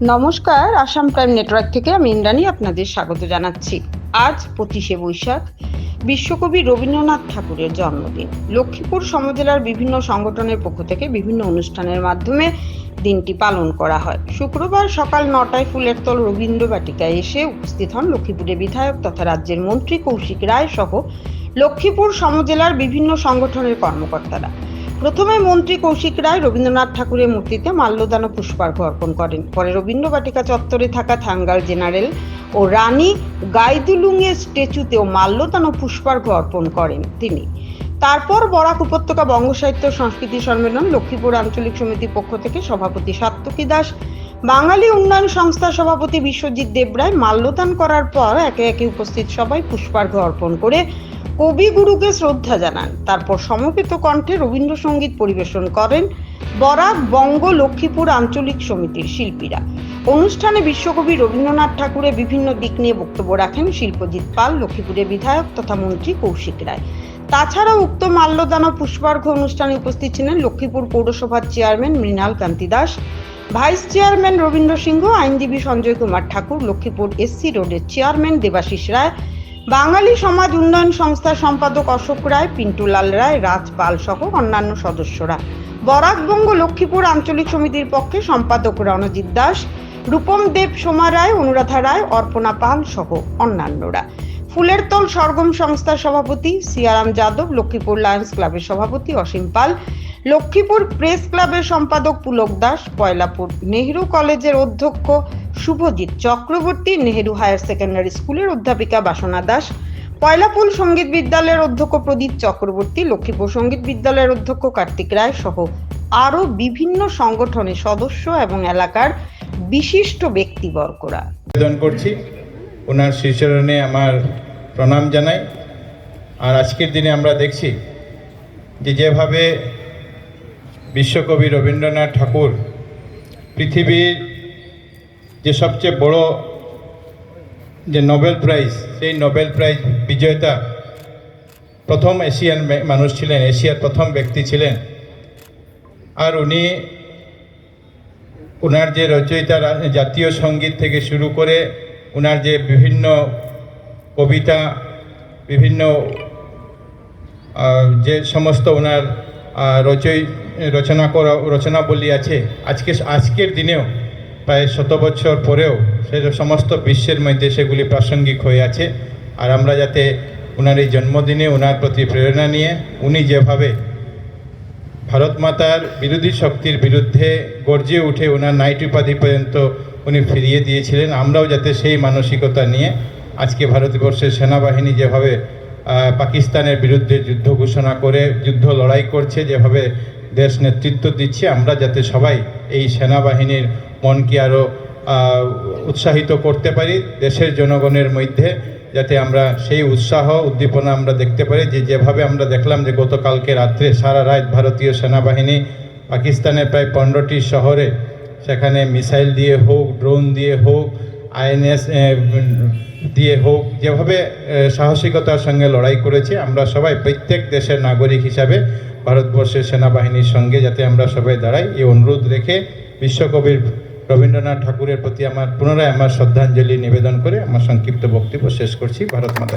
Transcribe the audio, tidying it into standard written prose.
নমস্কার, Assam prime network থেকে আমি ইন্দ্রাণী আপনাদের স্বাগত জানাচ্ছি। আজ 25শে বৈশাখ, বিশ্বকবি রবীন্দ্রনাথ ঠাকুরের জন্মদিন। লক্ষ্মীপুর সমজেলার বিভিন্ন সংগঠনের পক্ষ থেকে বিভিন্ন অনুষ্ঠানের মাধ্যমে দিনটি পালন করা হয়। শুক্রবার সকাল 9টায় ফুলেরতল রবীন্দ্র বাটিকায় এসে উপস্থিত হন লক্ষ্মীপুরের বিধায়ক তথা রাজ্যের মন্ত্রী কৌশিক রায় সহ লক্ষ্মীপুর সমজেলার বিভিন্ন সংগঠনের কর্মকর্তারা। প্রথমে মন্ত্রী কৌশিক রায় রবীন্দ্রনাথ ঠাকুরের মূর্তিতে মাল্যদান ও পুষ্পার্ঘ্য অর্পণ করেন। পরে রবীন্দ্র বাটিকা চত্বরে থাকা থাঙ্গাল জেনারেল ও রানী গাইদুলুংয়ের স্ট্যাচুতেও মাল্যদান ও পুষ্পার্ঘ্য অর্পণ করেন তিনি। তারপর বরাক উপত্যকা বঙ্গ সাহিত্য সংস্কৃতি সম্মেলন লক্ষ্মীপুর আঞ্চলিক সমিতির পক্ষ থেকে সভাপতি সাত্তকী দাস, বাঙালি উন্নয়ন সংস্থার সভাপতি বিশ্বজিৎ দেবরায় মাল্যদান করার পর একে একে উপস্থিত সবাই পুষ্পার্ঘ্য অর্পণ করে কবিগুরুকে শ্রদ্ধা জানান। তারপর সমবেত কণ্ঠে রবীন্দ্রসঙ্গীত পরিবেশন করেন বরাক বঙ্গ লক্ষ্মীপুর আঞ্চলিক সমিতির শিল্পীরা। অনুষ্ঠানে বিশ্বকবি রবীন্দ্রনাথ ঠাকুরের বিভিন্ন দিক নিয়ে বক্তব্য রাখেন শিল্পজিৎ পাল, লক্ষ্মীপুরের বিধায়ক তথা মন্ত্রী কৌশিক রায়। তাছাড়াও উক্ত মাল্যদান ও পুষ্পার্ঘ্য অনুষ্ঠানে উপস্থিত ছিলেন লক্ষ্মীপুর পৌরসভার চেয়ারম্যান মৃণাল কান্তি দাস, ভাইস চেয়ারম্যান রবীন্দ্র সিংহ, আইনজীবী সঞ্জয় কুমার ঠাকুর, লক্ষ্মীপুর এসসি রোডের চেয়ারম্যান দেবাশিস রায়, বাঙালি সমাজ উন্নয়ন সংস্থার সম্পাদক অশোক রায়, পিন্টুলাল রায়, রাজ পাল সহ অন্যান্য সদস্যরা। বরাকবঙ্গ লক্ষ্মীপুর আঞ্চলিক সমিতির পক্ষে সম্পাদক রণজিৎ দাস, রূপম দেব, সোমা রায়, অনুরাধা রায়, অর্পণা পাল সহ অন্যান্যরা। ফুলেরতল সরগম সংস্থার সভাপতি সিয়ারাম যাদব, লক্ষ্মীপুর লায়ন্স ক্লাবের সভাপতি অসীম পাল, লক্ষ্মীপুর প্রেস ক্লাবের সম্পাদক পুলক দাস, পয়লাপুর নেহেরু কলেজের অধ্যক্ষ শুভজিৎ চক্রবর্তী, নেহেরু হায়ার সেকেন্ডারি স্কুলের অধ্যাপিকা বাসনা দাস, পয়লাপুর সঙ্গীত বিদ্যালয়ের অধ্যক্ষ প্রদীপ চক্রবর্তী, লক্ষ্মীপুর সঙ্গীত বিদ্যালয়ের অধ্যক্ষ কার্তিক রায় সহ আরও বিভিন্ন সংগঠনের সদস্য এবং এলাকার বিশিষ্ট ব্যক্তিবর্গরা। আবেদন করছি, ওনার শ্রীচরণে আমার প্রণাম জানাই। আর আজকের দিনে আমরা দেখছি যেভাবে বিশ্বকবি রবীন্দ্রনাথ ঠাকুর পৃথিবীর যে সবচেয়ে বড় যে নোবেল প্রাইজ, সেই নোবেল প্রাইজ বিজেতা প্রথম এশিয়ান মানুষ ছিলেন, এশিয়ার প্রথম ব্যক্তি ছিলেন। আর ওনার যে রচয়িতা, জাতীয় সঙ্গীত থেকে শুরু করে ওনার যে বিভিন্ন কবিতা, বিভিন্ন যে সমস্ত ওনার রচনাবলী আছে, আজকের দিনেও প্রায় 100 বছর পরেও সে সমস্ত বিশ্বের মধ্যে সেগুলি প্রাসঙ্গিক হয়ে আছে। আর আমরা যাতে ওনার এই জন্মদিনে ওনার প্রতি প্রেরণা নিয়ে উনি যেভাবে ভারত মাতার বিরোধী শক্তির বিরুদ্ধে গর্জে উঠে ওনার নাইট উপাধি পর্যন্ত উনি ফিরিয়ে দিয়েছিলেন, আমরাও যাতে সেই মানসিকতা নিয়ে আজকে ভারতবর্ষের সেনাবাহিনী যেভাবে পাকিস্তানের বিরুদ্ধে যুদ্ধ ঘোষণা করে যুদ্ধ লড়াই করছে, যেভাবে দেশ নেতৃত্ব দিচ্ছে, আমরা যাতে সবাই এই সেনাবাহিনীর মনকে আরও উৎসাহিত করতে পারি, দেশের জনগণের মধ্যে যাতে আমরা সেই উৎসাহ উদ্দীপনা আমরা দেখতে পারি। যেভাবে আমরা দেখলাম যে গতকালকে রাত্রে সারা রাত ভারতীয় সেনাবাহিনী পাকিস্তানের প্রায় 15টি শহরে, সেখানে মিসাইল দিয়ে হোক, ড্রোন দিয়ে হোক, আইএনএস দিয়ে হোক, যেভাবে সাহসিকতার সঙ্গে লড়াই করেছে, আমরা সবাই প্রত্যেক দেশের নাগরিক হিসাবে ভারতবর্ষের সেনাবাহিনীর সঙ্গে যাতে আমরা সবাই দাঁড়াই, এই অনুরোধ রেখে বিশ্বকবির রবীন্দ্রনাথ ঠাকুরের প্রতি পুনরায় আমার শ্রদ্ধাঞ্জলি নিবেদন করে আমার সংক্ষিপ্ত বক্তব্য শেষ করছি। ভারত মাতা।